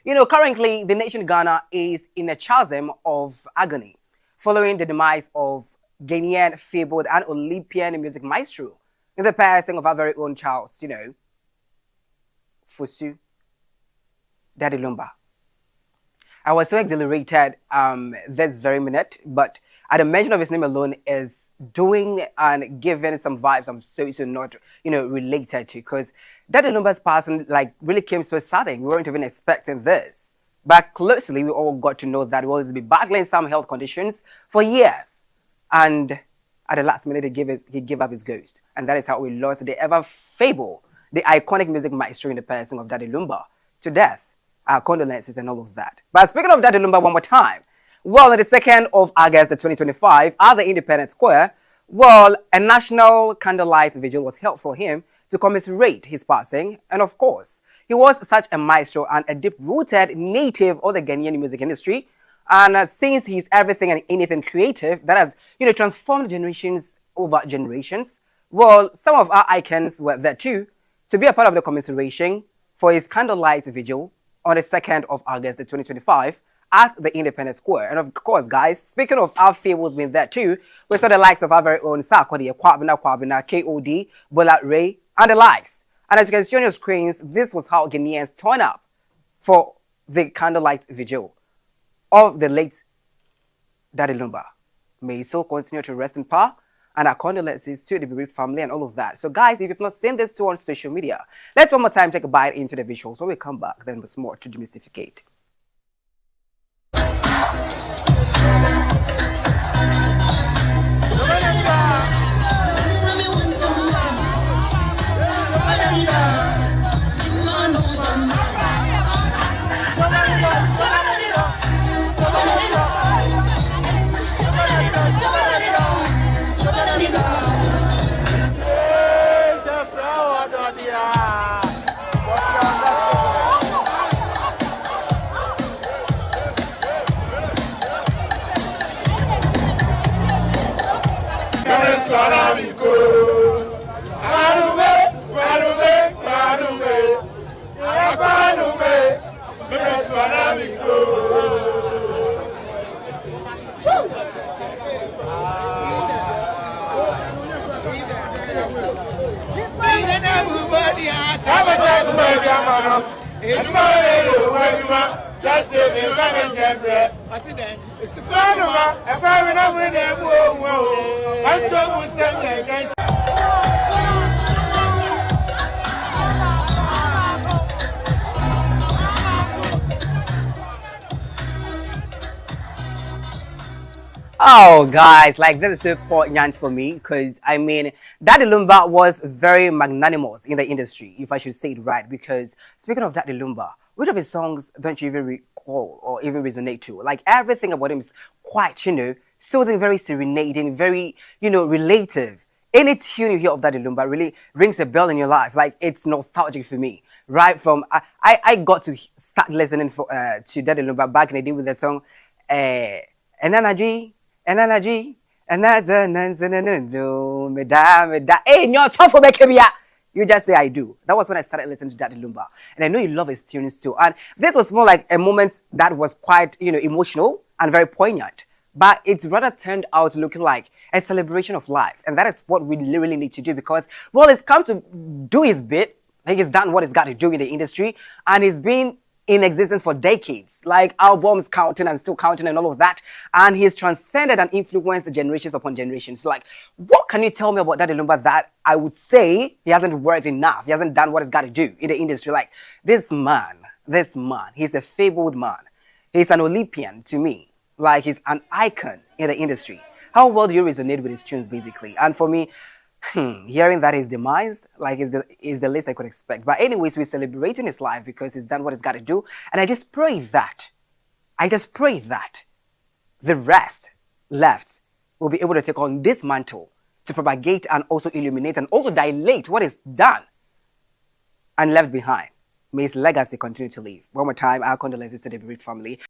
Currently, the nation Ghana is in a chasm of agony following the demise of Ghanaian fabled and Olympian music maestro in the passing of our very own Charles, Fusu, Daddy Lumba. I was so exhilarated this very minute, but at the mention of his name alone is doing and giving some vibes I'm so not, related to, because Daddy Lumba's passing really came so sudden. We weren't even expecting this. But closely, we all got to know that he's been battling some health conditions for years. And at the last minute, he gave up his ghost. And that is how we lost the ever fabled, the iconic music maestro in the passing of Daddy Lumba to death. Our condolences and all of that. But speaking of Daddy Lumba one more time, well, on the 2nd of August 2025, at the Independence Square, well, a national candlelight vigil was held for him to commiserate his passing. And of course, he was such a maestro and a deep-rooted native of the Ghanaian music industry. And since he's everything and anything creative that has, transformed generations over generations, well, some of our icons were there too to be a part of the commiseration for his candlelight vigil on the 2nd of August 2025 at the Independence Square. And of course, guys, speaking of our fables being there too, we saw the likes of our very own Sarkodie, Kwabena, KOD, Bola Ray, and the likes. And as you can see on your screens, this was how Ghanaians turn up for the candlelight vigil of the late Daddy Lumba. May his soul continue to rest in power, and our condolences to the bereaved family and all of that. So guys, if you've not seen this too on social media, let's one more time take a bite into the visuals. When we come back, then there's more to demystify. Oh, guys, this is so important for me because, Daddy Lumba was very magnanimous in the industry, if I should say it right, because speaking of Daddy Lumba, which of his songs don't you even recall or even resonate to? Everything about him is quite, soothing, very serenading, very, relative. Any tune you hear of Daddy Lumba really rings a bell in your life. It's nostalgic for me. Right from, I got to start listening to Daddy Lumba back in the day with the song, Energy. Hey, you just say I do. That was when I started listening to Daddy Lumba. And I know you love his tunes too. And this was more like a moment that was quite, emotional and very poignant. But it's rather turned out looking like a celebration of life. And that is what we really need to do because, well, it's come to do his bit. He's done what he's got to do in the industry. And he's been in existence for decades, albums counting and still counting and all of that. And he's transcended and influenced generations upon generations. What can you tell me about Daddy Lumba that I would say he hasn't worked enough? He hasn't done what he's got to do in the industry. This man, he's a fabled man. He's an Olympian to me. He's an icon in the industry. How well do you resonate with his tunes, basically? And for me, hearing that his demise, is the least I could expect. But anyways, we're celebrating his life because he's done what he's got to do. And I just pray that the rest left will be able to take on this mantle to propagate and also illuminate and also dilate what is done and left behind. May his legacy continue to live. One more time, our condolences to the bereaved family.